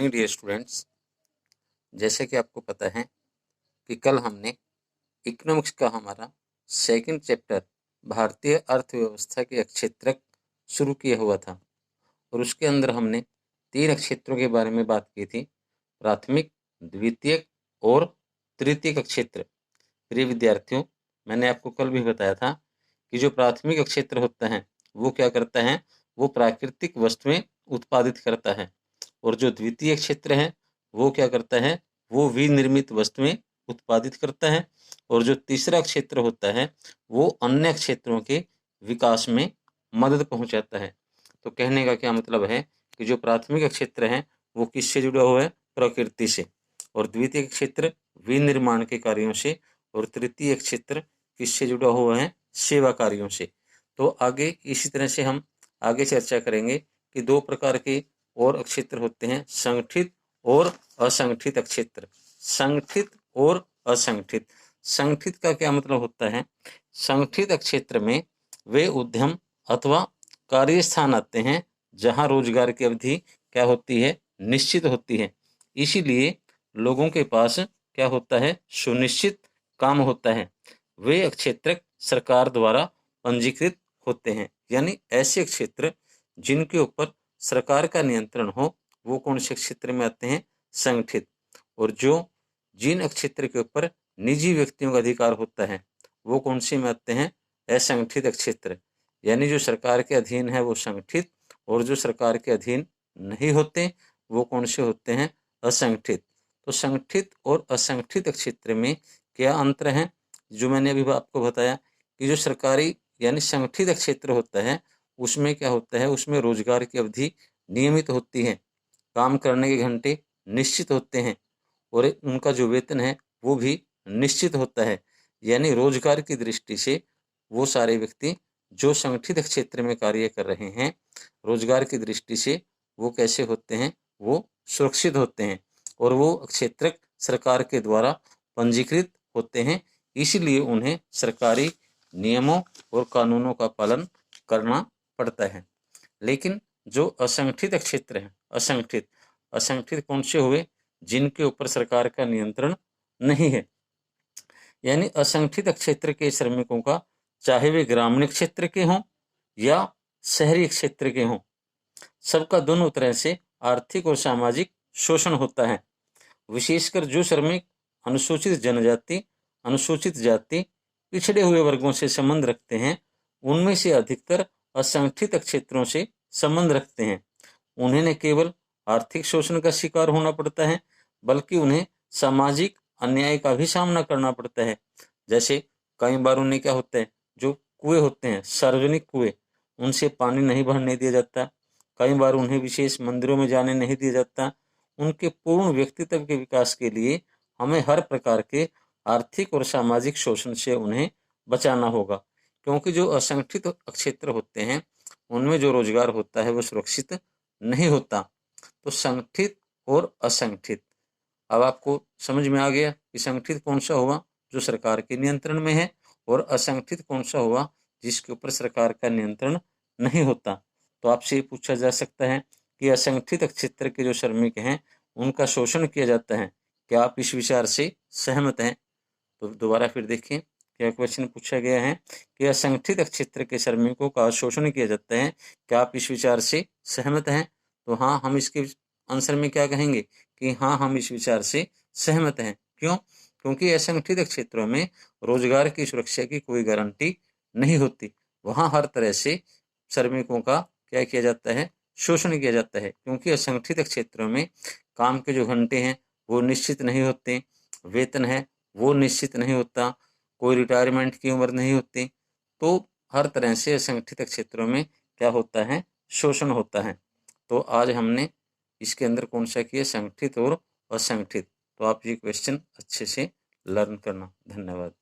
Morning dear students. जैसे कि आपको पता है कि कल हमने इकोनॉमिक्स का हमारा सेकंड चैप्टर भारतीय अर्थव्यवस्था के अक्षेत्रक शुरू किया हुआ था और उसके अंदर हमने 3 अक्षेत्रों के बारे में बात की थी, प्राथमिक, द्वितीयक और तृतीयक अक्षेत्र। प्रिय विद्यार्थियों, मैंने आपको कल भी बताया था कि जो प्राथमिक अक्षेत्र होता है वो क्या करता है, वो प्राकृतिक वस्तुएं उत्पादित करता है, और जो द्वितीय क्षेत्र है वो क्या करता है, वो विनिर्मित वस्तुएं उत्पादित करता है, और जो तीसरा क्षेत्र होता है वो अन्य क्षेत्रों के विकास में मदद पहुंचाता है। तो कहने का क्या मतलब है कि जो प्राथमिक क्षेत्र है वो किससे जुड़ा हुआ है, प्रकृति से, और द्वितीय क्षेत्र विनिर्माण के कार्यों से, और तृतीय क्षेत्र किससे जुड़ा हुआ है, सेवा कार्यों से। तो आगे इसी तरह से हम आगे चर्चा करेंगे कि 2 प्रकार के और क्षेत्र होते हैं, संगठित और असंगठित क्षेत्र। संगठित और असंगठित। संगठित का क्या मतलब होता है, संगठित क्षेत्र में वे उद्यम अथवा कार्यस्थान आते हैं जहां रोजगार की अवधि क्या होती है, निश्चित होती है। इसीलिए लोगों के पास क्या होता है, सुनिश्चित काम होता है। वे क्षेत्र सरकार द्वारा पंजीकृत होते हैं, यानी ऐसे क्षेत्र जिनके ऊपर सरकार का नियंत्रण हो वो कौन से क्षेत्र में आते हैं, संगठित। और जो जिन क्षेत्र के ऊपर निजी व्यक्तियों का अधिकार होता है वो कौन से में आते हैं, असंगठित क्षेत्र। यानी जो सरकार के अधीन है वो संगठित, और जो सरकार के अधीन नहीं होते वो कौन से होते हैं, असंगठित। तो संगठित और असंगठित क्षेत्र में क्या अंतर है, जो मैंने अभी आपको बताया कि जो सरकारी यानी संगठित क्षेत्र होता है उसमें क्या होता है, उसमें रोजगार की अवधि नियमित होती है, काम करने के घंटे निश्चित होते हैं, और उनका जो वेतन है वो भी निश्चित होता है। यानी रोजगार की दृष्टि से वो सारे व्यक्ति जो संगठित क्षेत्र में कार्य कर रहे हैं, रोजगार की दृष्टि से वो कैसे होते हैं, वो सुरक्षित होते हैं, और वो क्षेत्र सरकार के द्वारा पंजीकृत होते हैं। इसलिए उन्हें सरकारी नियमों और कानूनों का पालन करना पड़ता है। लेकिन जो असंगठित क्षेत्र है, असंगठित असंगठित कौन से हुए, जिनके ऊपर सरकार का नियंत्रण नहीं है। यानी असंगठित क्षेत्र के श्रमिकों का, चाहे वे ग्रामीण क्षेत्र के हों या शहरी क्षेत्र के हों, सबका दोनों तरह से आर्थिक और सामाजिक शोषण होता है। विशेषकर जो श्रमिक अनुसूचित जनजाति, अनुसूचित जाति, पिछड़े हुए वर्गों से संबंध रखते हैं, उनमें से अधिकतर असंगठित क्षेत्रों से संबंध रखते हैं। उन्हें न केवल आर्थिक शोषण का शिकार होना पड़ता है, बल्कि उन्हें सामाजिक अन्याय का भी सामना करना पड़ता है। जैसे कई बार उन्हें क्या होता है, जो कुएं होते हैं, सार्वजनिक कुएं, उनसे पानी नहीं भरने दिया जाता। कई बार उन्हें विशेष मंदिरों में जाने नहीं दिया जाता। उनके पूर्ण व्यक्तित्व के विकास के लिए हमें हर प्रकार के आर्थिक और सामाजिक शोषण से उन्हें बचाना होगा, क्योंकि जो असंगठित क्षेत्र होते हैं उनमें जो रोजगार होता है वो सुरक्षित नहीं होता। तो संगठित और असंगठित, अब आपको समझ में आ गया कि संगठित कौन सा हुआ, जो सरकार के नियंत्रण में है, और असंगठित कौन सा हुआ, जिसके ऊपर सरकार का नियंत्रण नहीं होता। तो आपसे ये पूछा जा सकता है कि असंगठित क्षेत्र के जो श्रमिक हैं उनका शोषण किया जाता है, क्या आप इस विचार से सहमत हैं? तो दोबारा फिर देखिए क्या क्वेश्चन पूछा गया है कि असंगठित क्षेत्र के श्रमिकों का शोषण किया जाता है, क्या आप इस विचार से सहमत हैं? तो हाँ, हम इसके आंसर में क्या कहेंगे कि हाँ, हम इस विचार से सहमत हैं। क्यों? क्योंकि असंगठित क्षेत्रों में रोजगार की सुरक्षा की कोई गारंटी नहीं होती। वहाँ हर तरह से श्रमिकों का क्या किया जाता है, शोषण किया जाता है, क्योंकि असंगठित क्षेत्रों में काम के जो घंटे हैं वो निश्चित नहीं होते, वेतन है वो निश्चित नहीं होता, कोई रिटायरमेंट की उम्र नहीं होती। तो हर तरह से असंगठित क्षेत्रों में क्या होता है, शोषण होता है। तो आज हमने इसके अंदर कौन सा किया, संगठित और असंगठित। तो आप ये क्वेश्चन अच्छे से लर्न करना। धन्यवाद।